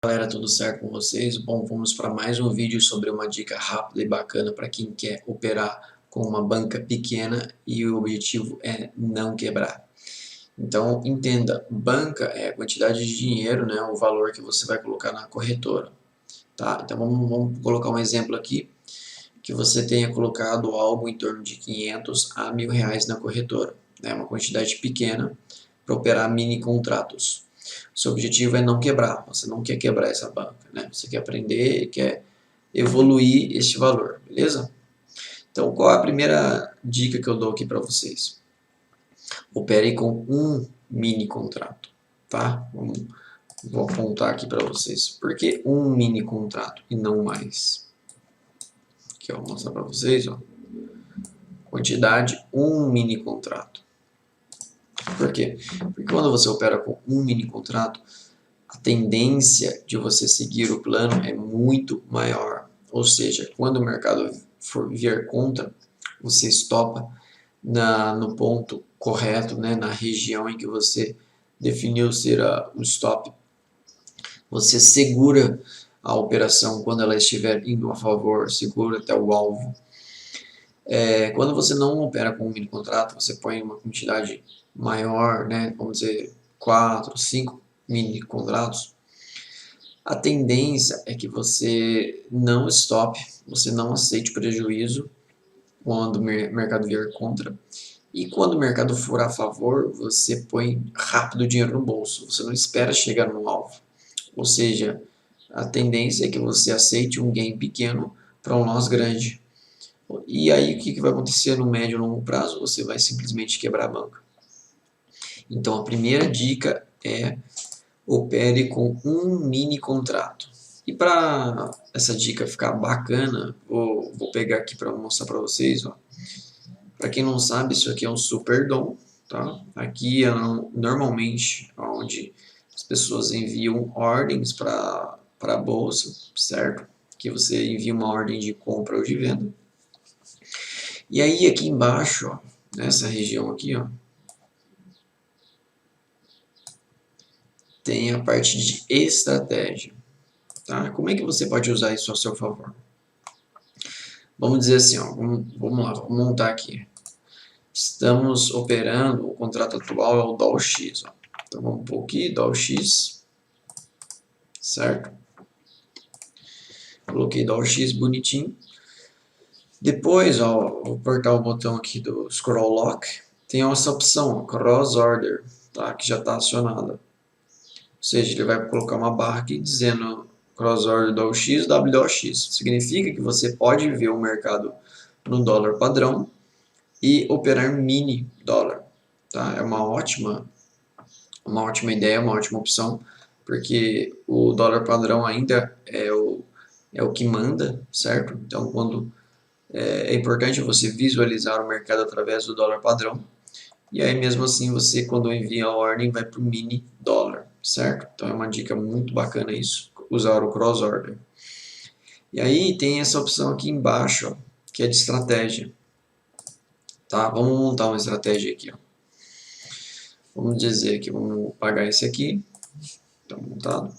Galera, tudo certo com vocês? Bom, vamos para mais um vídeo sobre uma dica rápida e bacana para quem quer operar com uma banca pequena e o objetivo é não quebrar. Então, entenda, banca é a quantidade de dinheiro, né, o valor que você vai colocar na corretora, tá? Então, vamos colocar um exemplo aqui, que você tenha colocado algo em torno de 500 a R$ 1.000 na corretora, né, uma quantidade pequena para operar mini contratos. Seu objetivo é não quebrar, você não quer quebrar essa banca, né? Você quer aprender, quer evoluir este valor, beleza? Então, qual é a primeira dica que eu dou aqui para vocês? Opere com um mini contrato, tá? Vou apontar aqui para vocês. Por que um mini contrato e não mais? Aqui, ó, vou mostrar para vocês, ó. Quantidade, um mini contrato. Por quê? Porque quando você opera com um mini contrato, a tendência de você seguir o plano é muito maior. Ou seja, quando o mercado for vir contra, você estopa no ponto correto, né, na região em que você definiu ser o stop. Você segura a operação quando ela estiver indo a favor, segura até o alvo. Quando você não opera com um mini contrato, você põe uma quantidade maior, né, vamos dizer 4, 5 mini contratos, a tendência é que você não stop, você não aceite prejuízo quando o mercado vier contra. E quando o mercado for a favor, você põe rápido o dinheiro no bolso. Você não espera chegar no alvo. Ou seja, a tendência é que você aceite um gain pequeno para um loss grande. E aí o que vai acontecer no médio e longo prazo? Você vai simplesmente quebrar a banca. Então a primeira dica é opere com um mini contrato. E para essa dica ficar bacana, vou pegar aqui para mostrar para vocês. Para quem não sabe, isso aqui é um super dom. Tá? Aqui é normalmente onde as pessoas enviam ordens para a bolsa, certo? Que você envia uma ordem de compra ou de venda. E aí aqui embaixo, ó, nessa região aqui, ó, tem a parte de estratégia. Tá? Como é que você pode usar isso a seu favor? Vamos dizer assim, ó, vamos lá, vamos montar aqui. Estamos operando, o contrato atual é o DOLX. Ó. Então vamos pôr aqui, DOLX, certo? Coloquei DOLX bonitinho. Depois, ó, vou apertar o botão aqui do Scroll Lock. Tem essa opção, Cross Order, tá? Que já está acionada. Ou seja, ele vai colocar uma barra aqui dizendo Cross Order DOLX, WDOX. Significa que você pode ver o mercado no dólar padrão e operar mini dólar. Tá? É uma ótima ideia, uma ótima opção, porque o dólar padrão ainda é o que manda, certo? Então, quando é importante você visualizar o mercado através do dólar padrão, e aí mesmo assim você, quando envia a ordem, vai para o mini dólar, certo? Então é uma dica muito bacana isso, usar o cross order. E aí tem essa opção aqui embaixo, ó, que é de estratégia. Tá? Vamos montar uma estratégia aqui, ó. Vamos dizer que vamos pagar esse aqui, está montado.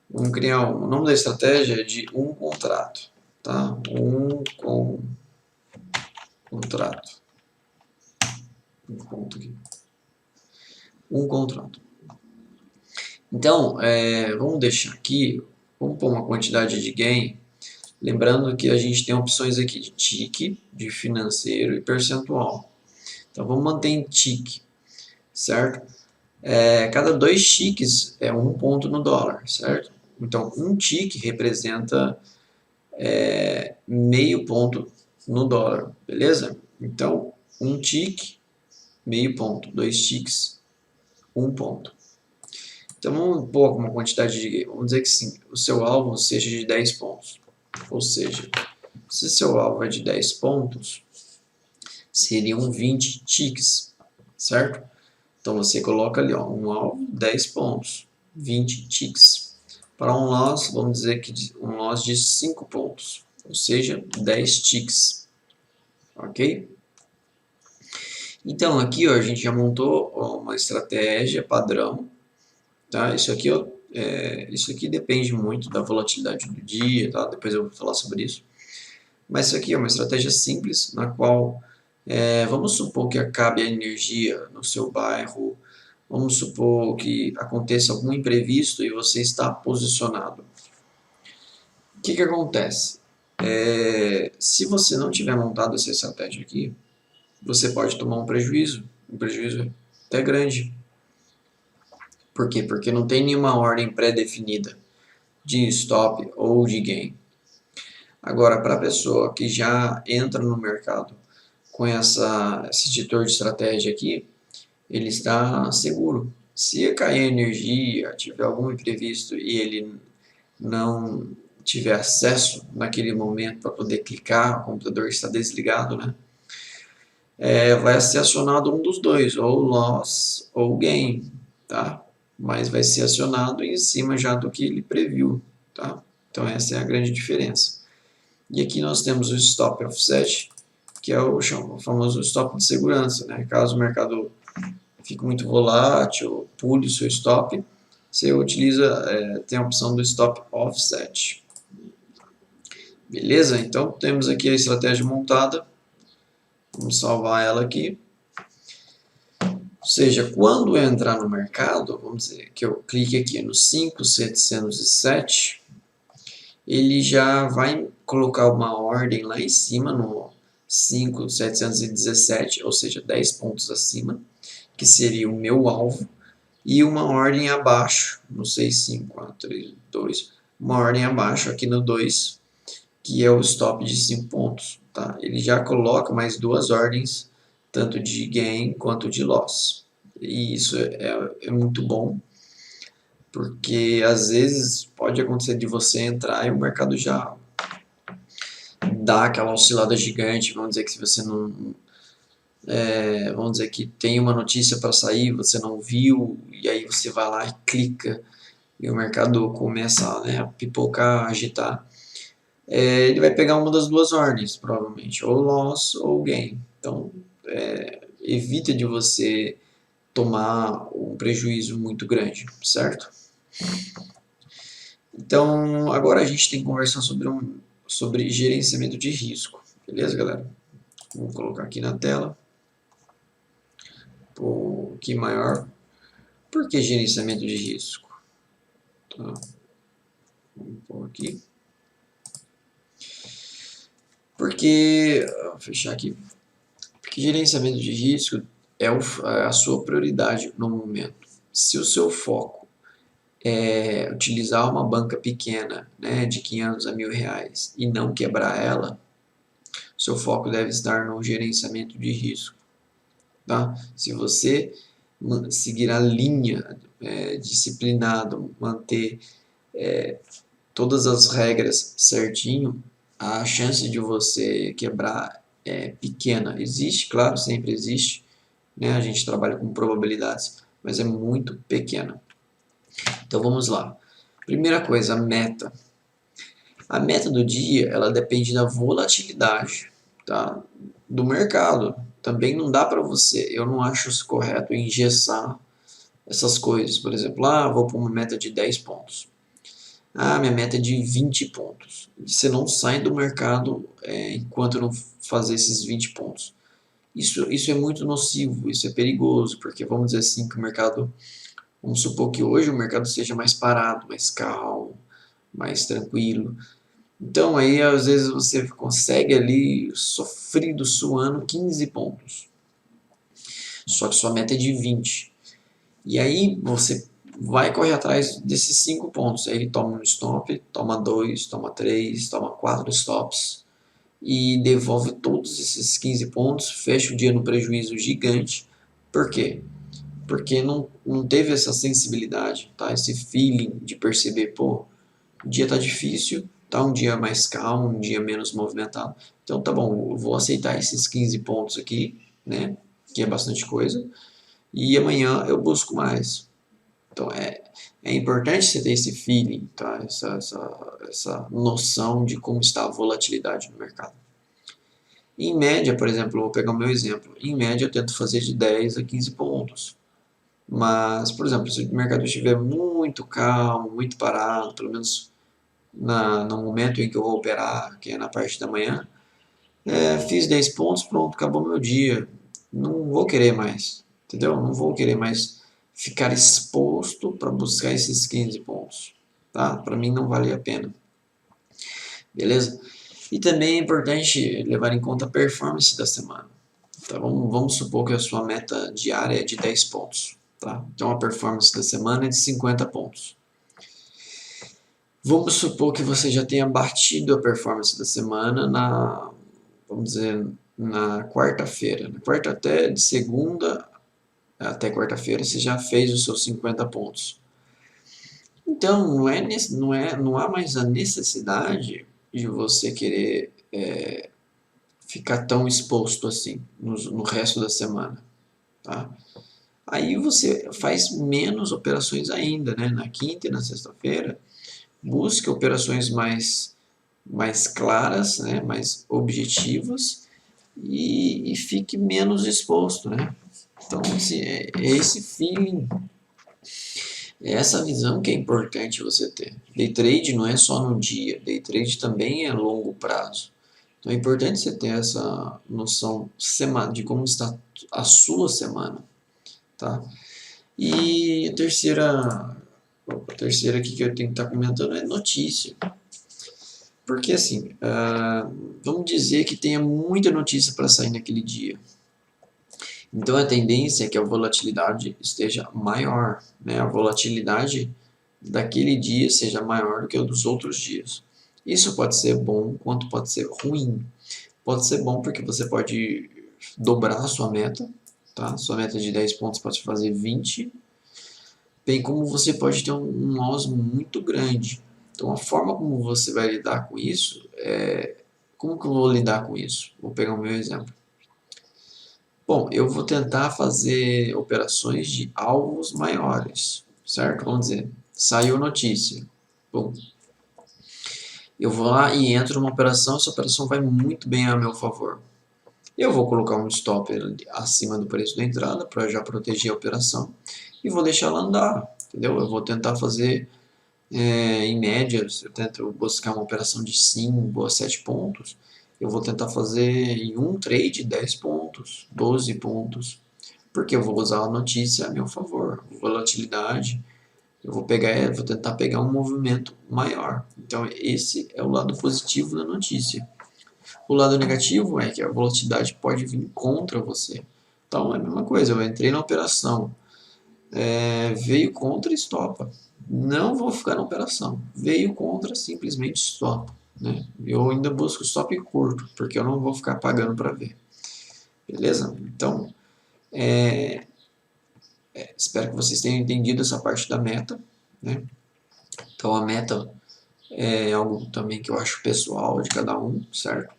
Vamos criar o nome da estratégia de um contrato, tá? Contrato. Um ponto aqui. Um contrato. Então, vamos deixar aqui, vamos pôr uma quantidade de gain, lembrando que a gente tem opções aqui de TIC, de financeiro e percentual. Então, vamos manter em TIC, certo? Cada 2 tiques é 1 ponto no dólar, certo? Então, um tique representa meio ponto no dólar, beleza? Então, um tique, meio ponto, 2 tiques, 1 ponto. Então, vamos pôr uma quantidade de, vamos dizer que sim, o seu alvo seja de 10 pontos. Ou seja, se seu alvo é de 10 pontos, seriam 20 tiques, certo? Então, você coloca ali, ó, um alvo, 10 pontos, 20 ticks. Para um loss, vamos dizer que um loss de 5 pontos, ou seja, 10 ticks. Ok? Então, aqui ó, a gente já montou ó, uma estratégia padrão. Tá? Isso aqui Isso aqui depende muito da volatilidade do dia, tá? Depois eu vou falar sobre isso. Mas isso aqui é uma estratégia simples, na qual vamos supor que acabe a energia no seu bairro, vamos supor que aconteça algum imprevisto e você está posicionado. O que acontece? Se você não tiver montado essa estratégia aqui, você pode tomar um prejuízo até grande. Por quê? Porque não tem nenhuma ordem pré-definida de stop ou de gain. Agora, para a pessoa que já entra no mercado com esse editor de estratégia aqui, ele está seguro. Se cair a energia, tiver algum imprevisto e ele não tiver acesso naquele momento para poder clicar, o computador está desligado, né? Vai ser acionado um dos dois, ou loss ou gain, tá? Mas vai ser acionado em cima já do que ele previu, tá? Então essa é a grande diferença. E aqui nós temos o stop offset, que é o famoso stop de segurança, né? Caso o mercado fique muito volátil, pule o seu stop, você utiliza, tem a opção do stop offset. Beleza? Então temos aqui a estratégia montada. Vamos salvar ela aqui. Ou seja, quando eu entrar no mercado, vamos dizer que eu clique aqui no 5.707, ele já vai colocar uma ordem lá em cima no 5.717, ou seja, 10 pontos acima, que seria o meu alvo, e uma ordem abaixo, no 6.5.4.3.2, uma ordem abaixo aqui no 2, que é o stop de 5 pontos. Tá? Ele já coloca mais duas ordens, tanto de gain quanto de loss. E isso é muito bom, porque às vezes pode acontecer de você entrar e o mercado já dá aquela oscilada gigante. Vamos dizer que se você não... vamos dizer que tem uma notícia para sair, você não viu, e aí você vai lá e clica, e o mercado começa, né, a pipocar, a agitar. Ele vai pegar uma das duas ordens, provavelmente, ou loss ou gain. Então, evita de você tomar um prejuízo muito grande, certo? Então, agora a gente tem que conversar sobre gerenciamento de risco, beleza, galera? Vou colocar aqui na tela, um pouquinho maior. Por que gerenciamento de risco? Tá. Vamos pôr aqui. Porque, vou fechar aqui, porque gerenciamento de risco é a sua prioridade no momento. Se o seu foco é utilizar uma banca pequena, né, de 500 a R$ 1.000 e não quebrar ela, seu foco deve estar no gerenciamento de risco. Tá? Se você seguir a linha disciplinado, manter todas as regras certinho, a chance de você quebrar é pequena. Existe, claro, sempre existe, né? A gente trabalha com probabilidades, mas é muito pequena. Então vamos lá. Primeira coisa, a meta. A meta do dia, ela depende da volatilidade, tá? Do mercado. Também não dá para você, eu não acho correto engessar essas coisas. Por exemplo, vou pôr uma meta de 10 pontos. Minha meta é de 20 pontos. Você não sai do mercado enquanto não fazer esses 20 pontos. Isso é muito nocivo, isso é perigoso, porque vamos dizer assim que o mercado, vamos supor que hoje o mercado seja mais parado, mais calmo, mais tranquilo. Então aí às vezes você consegue ali, sofrido, suando, 15 pontos. Só que sua meta é de 20. E aí você vai correr atrás desses 5 pontos. Aí ele toma um stop, toma 2, toma 3, toma 4 stops e devolve todos esses 15 pontos, fecha o dia no prejuízo gigante. Por quê? Porque não teve essa sensibilidade, tá? Esse feeling de perceber, pô, o dia tá difícil, tá um dia mais calmo, um dia menos movimentado. Então tá bom, eu vou aceitar esses 15 pontos aqui, né? Que é bastante coisa. E amanhã eu busco mais. Então é importante você ter esse feeling, tá? Essa noção de como está a volatilidade no mercado. Em média, por exemplo, vou pegar o meu exemplo. Em média eu tento fazer de 10 a 15 pontos. Mas, por exemplo, se o mercado estiver muito calmo, muito parado, pelo menos no momento em que eu vou operar, que é na parte da manhã, fiz 10 pontos, pronto, acabou meu dia. Não vou querer mais, entendeu? Não vou querer mais ficar exposto para buscar esses 15 pontos, tá? Para mim não vale a pena, beleza? E também é importante levar em conta a performance da semana. Tá? Vamos supor que a sua meta diária é de 10 pontos, tá? Então a performance da semana é de 50 pontos. Vamos supor que você já tenha batido a performance da semana vamos dizer, na quarta-feira. Na quarta até de segunda até quarta-feira você já fez os seus 50 pontos. Então não há mais a necessidade de você querer ficar tão exposto assim no resto da semana, tá? Aí você faz menos operações ainda, né? Na quinta e na sexta-feira, busque operações mais claras, né? Mais objetivas e fique menos exposto, né? Então, assim, é esse feeling, é essa visão que é importante você ter. Day trade não é só no dia, day trade também é longo prazo. Então é importante você ter essa noção de como está a sua semana, tá? E a terceira aqui que eu tenho que estar comentando é notícia. Porque assim, vamos dizer que tenha muita notícia para sair naquele dia. Então a tendência é que a volatilidade esteja maior, né? A volatilidade daquele dia seja maior do que a dos outros dias. Isso pode ser bom, quanto pode ser ruim. Pode ser bom porque você pode dobrar a sua meta, tá? Sua meta de 10 pontos pode fazer 20, bem como você pode ter um loss muito grande. Então a forma como você vai lidar com isso como que eu vou lidar com isso? Vou pegar o meu exemplo. Bom, eu vou tentar fazer operações de alvos maiores, certo? Vamos dizer, saiu notícia. Bom, eu vou lá e entro numa operação, essa operação vai muito bem a meu favor. Eu vou colocar um stop acima do preço da entrada para já proteger a operação e vou deixar ela andar, entendeu? Eu vou tentar fazer, em média, se eu tento buscar uma operação de 5 a 7 pontos, eu vou tentar fazer em um trade 10 pontos, 12 pontos, porque eu vou usar a notícia a meu favor, volatilidade, vou tentar pegar um movimento maior. Então esse é o lado positivo da notícia. O lado negativo é que a volatilidade pode vir contra você. Então é a mesma coisa, eu entrei na operação, veio contra e estopa. Não vou ficar na operação. Veio contra, simplesmente stop. Né? Eu ainda busco stop curto, porque eu não vou ficar pagando para ver. Beleza? Então, espero que vocês tenham entendido essa parte da meta. Né? Então, a meta é algo também que eu acho pessoal de cada um, certo?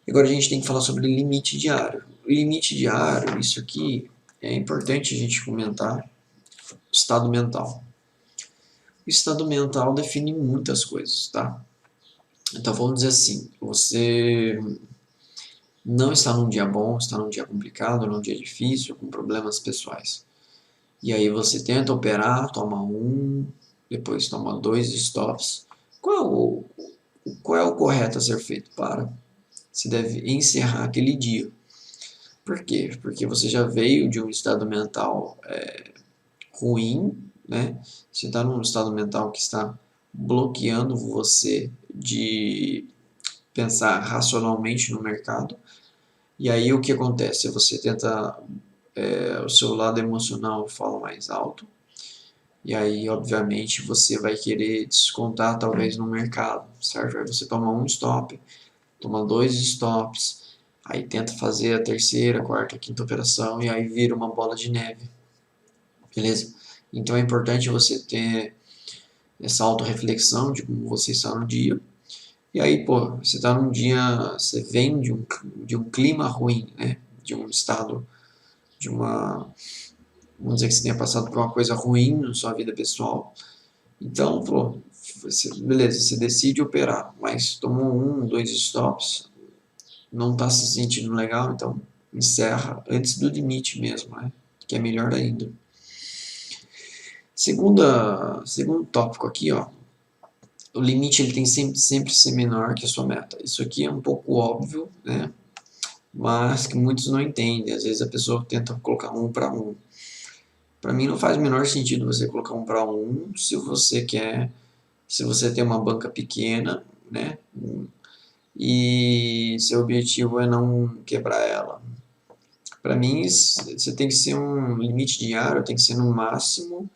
Agora a gente tem que falar sobre limite diário. Limite diário, isso aqui é importante a gente comentar. Estado mental. O estado mental define muitas coisas, tá? Então vamos dizer assim, você não está num dia bom, está num dia complicado, num dia difícil, com problemas pessoais. E aí você tenta operar, toma um, depois toma 2 stops. Qual é o correto a ser feito? Você deve encerrar aquele dia. Por quê? Porque você já veio de um estado mental ruim, né? Você está num estado mental que está bloqueando você de pensar racionalmente no mercado. E aí o que acontece? Você tenta, o seu lado emocional fala mais alto. E aí, obviamente, você vai querer descontar talvez no mercado, certo? Aí você toma um stop, toma 2 stops, aí tenta fazer a terceira, quarta, quinta operação e aí vira uma bola de neve, beleza? Então é importante você ter essa autorreflexão de como você está no dia. E aí, pô, você está num dia, você vem de um clima ruim, né? De um estado, de uma, vamos dizer que você tenha passado por uma coisa ruim na sua vida pessoal. Então, pô, beleza, você decide operar, mas tomou 2 stops, não está se sentindo legal, então encerra antes do limite mesmo, né? que é melhor ainda. Segundo tópico aqui, ó, o limite ele tem sempre ser menor que a sua meta. Isso aqui é um pouco óbvio, né? Mas que muitos não entendem. Às vezes a pessoa tenta colocar 1 para 1. Para mim não faz o menor sentido você colocar 1 para 1 se você tem uma banca pequena, né? E seu objetivo é não quebrar ela. Para mim, você tem que ser um limite diário, tem que ser no máximo,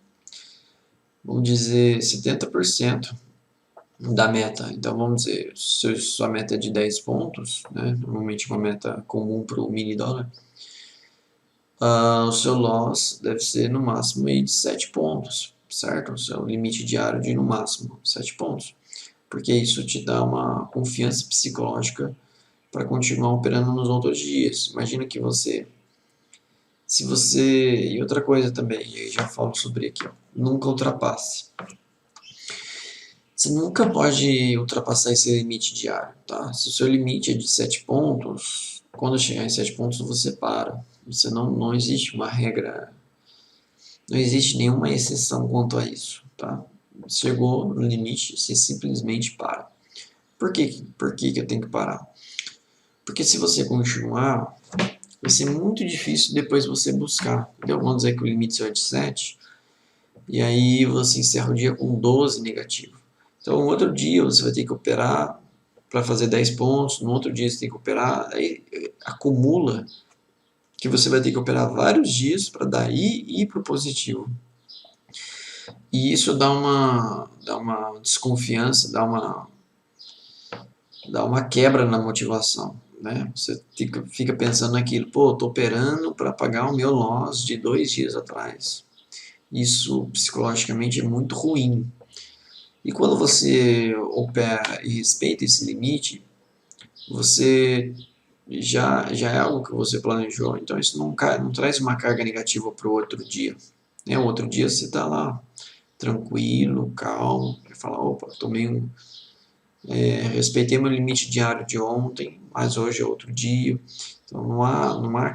vamos dizer, 70% da meta. Então, vamos dizer, se sua meta é de 10 pontos, né? Normalmente uma meta comum para o mini dólar, o seu loss deve ser no máximo aí de 7 pontos, certo? O seu limite diário de no máximo 7 pontos, porque isso te dá uma confiança psicológica para continuar operando nos outros dias. Imagina que e outra coisa também, eu já falo sobre aqui, ó, nunca ultrapasse. Você nunca pode ultrapassar esse limite diário, tá? Se o seu limite é de 7 pontos, quando chegar em 7 pontos você para. Você não existe uma regra, não existe nenhuma exceção quanto a isso, tá? Chegou no limite, você simplesmente para. Por que eu tenho que parar? Porque se você continuar, vai ser muito difícil depois você buscar. Então, vamos dizer que o limite é de 7, e aí você encerra o dia com 12 negativo. Então, no outro dia você vai ter que operar para fazer 10 pontos, no outro dia você tem que operar, aí acumula que você vai ter que operar vários dias para daí ir para o positivo. E isso dá uma desconfiança, dá uma quebra na motivação. Né? Você fica pensando naquilo, pô, estou operando para pagar o meu loss de 2 dias atrás. Isso psicologicamente é muito ruim. E quando você opera e respeita esse limite, você já é algo que você planejou, então isso não traz uma carga negativa para o outro dia. Né? O outro dia você está lá, tranquilo, calmo, vai falar, opa, respeitei meu limite diário de ontem, mas hoje é outro dia. Então não há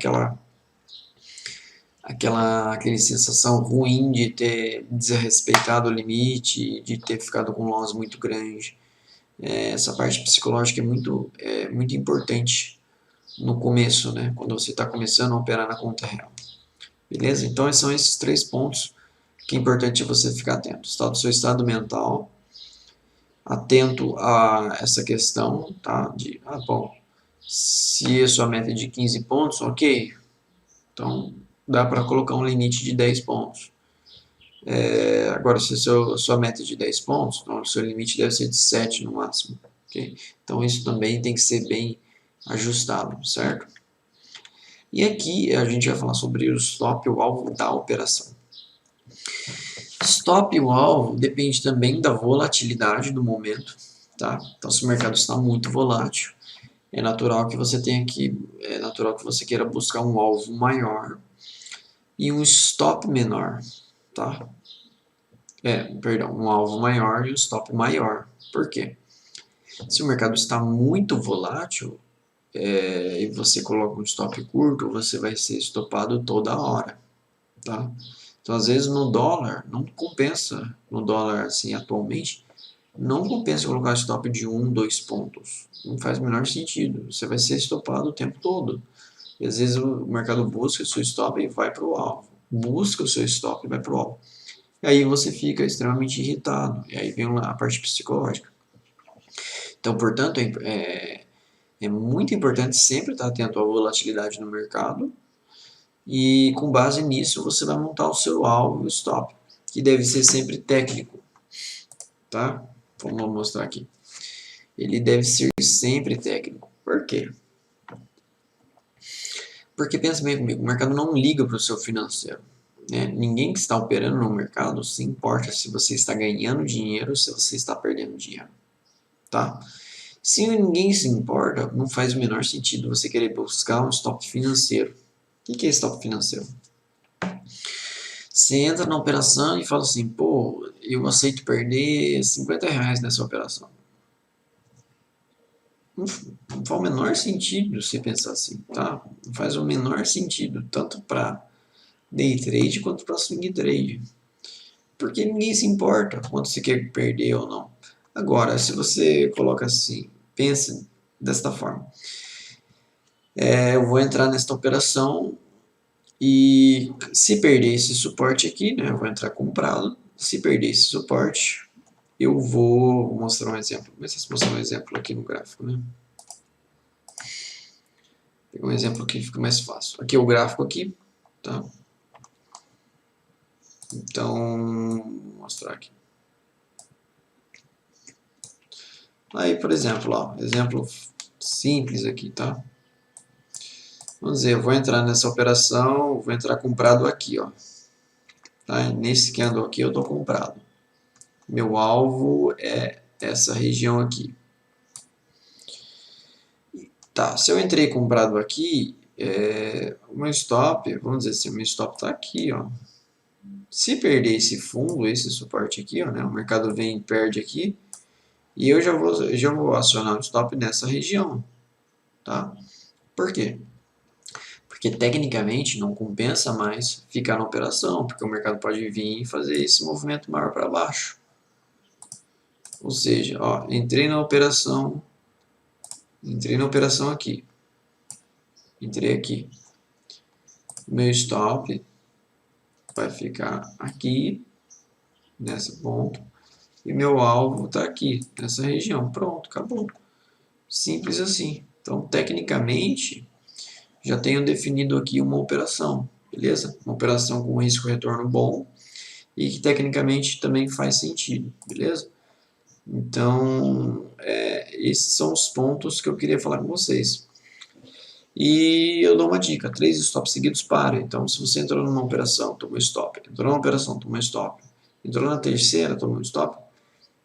aquela sensação ruim de ter desrespeitado o limite, de ter ficado com um loss muito grande. Essa parte psicológica é muito importante no começo, né? Quando você está começando a operar na conta real. Beleza? Então são esses 3 pontos que é importante você ficar atento. Está do seu estado mental, atento a essa questão, tá? Bom, se a sua meta é de 15 pontos, ok. Então, dá para colocar um limite de 10 pontos. Agora, se a sua meta é de 10 pontos, então o seu limite deve ser de 7 no máximo. Okay? Então, isso também tem que ser bem ajustado, certo? E aqui a gente vai falar sobre o stop e o alvo da operação. Stop e o alvo depende também da volatilidade do momento. Tá? Então, se o mercado está muito volátil, é natural que você queira buscar um alvo maior e um stop menor, tá? Um alvo maior e um stop maior. Por quê? Se o mercado está muito volátil e você coloca um stop curto, você vai ser estopado toda hora, tá? Então, às vezes no dólar não compensa, no dólar assim atualmente, não compensa colocar stop de 1, 2 pontos. Não faz o menor sentido. Você vai ser estopado o tempo todo. E às vezes o mercado busca o seu stop e vai para o alvo. Busca o seu stop e vai para o alvo. E aí você fica extremamente irritado. E aí vem a parte psicológica. Então, portanto, é muito importante sempre estar atento à volatilidade no mercado. E com base nisso você vai montar o seu alvo e o stop, que deve ser sempre técnico. Tá? Vamos mostrar aqui. Ele deve ser sempre técnico. Por quê? Porque pensa bem comigo, o mercado não liga para o seu financeiro. Né? Ninguém que está operando no mercado se importa se você está ganhando dinheiro ou se você está perdendo dinheiro. Tá? Se ninguém se importa, não faz o menor sentido você querer buscar um stop financeiro. O que é stop financeiro? Você entra na operação e fala assim, pô, eu aceito perder R$50 nessa operação. Não faz o menor sentido você pensar assim, tá? Não faz o menor sentido, tanto para day trade quanto para swing trade. Porque ninguém se importa quanto você quer perder ou não. Agora, se você coloca assim, pensa desta forma. Eu vou entrar nesta operação e se perder esse suporte aqui, né, eu vou entrar comprado. Se perder esse suporte, eu vou mostrar um exemplo. Começa a mostrar um exemplo aqui no gráfico, né? Vou pegar um exemplo aqui que fica mais fácil. Aqui é o gráfico aqui, tá? Então, vou mostrar aqui. Aí, por exemplo, ó, exemplo simples aqui, tá? Vamos dizer, eu vou entrar nessa operação, vou entrar comprado aqui, ó. Tá? Nesse candle aqui eu estou comprado. Meu alvo é essa região aqui. Tá, se eu entrei comprado aqui, o meu stop, vamos dizer assim, o meu stop está aqui, ó. Se perder esse fundo, esse suporte aqui, ó, né, o mercado vem e perde aqui, e eu já vou acionar o stop nessa região, tá? Por quê? Porque tecnicamente não compensa mais ficar na operação, porque o mercado pode vir e fazer esse movimento maior para baixo. Ou seja, ó, entrei na operação aqui, entrei aqui, meu stop vai ficar aqui, nesse ponto, e meu alvo está aqui, nessa região. Pronto, acabou. Simples assim. Então, tecnicamente, já tenho definido aqui uma operação, beleza? Uma operação com risco-retorno bom e que tecnicamente também faz sentido, beleza? Então, esses são os pontos que eu queria falar com vocês. E eu dou uma dica, 3 stops seguidos para. Então, se você entrou numa operação, tomou stop. Entrou numa operação, tomou stop. Entrou na terceira, tomou stop.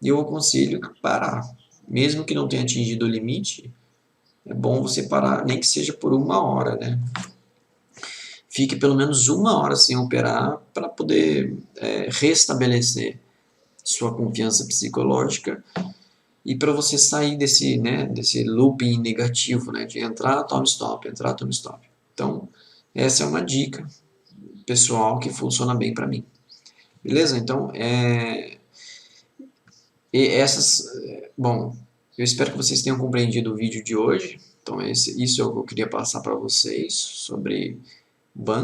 E eu aconselho parar. Mesmo que não tenha atingido o limite, é bom você parar, nem que seja por 1 hora, né? Fique pelo menos 1 hora sem operar para poder restabelecer sua confiança psicológica e para você sair desse, né, desse looping negativo, né, de entrar, toma stop, entrar, toma stop. Então, essa é uma dica pessoal que funciona bem para mim. Beleza? Então, bom, eu espero que vocês tenham compreendido o vídeo de hoje. Então, isso é o que eu queria passar para vocês sobre banco.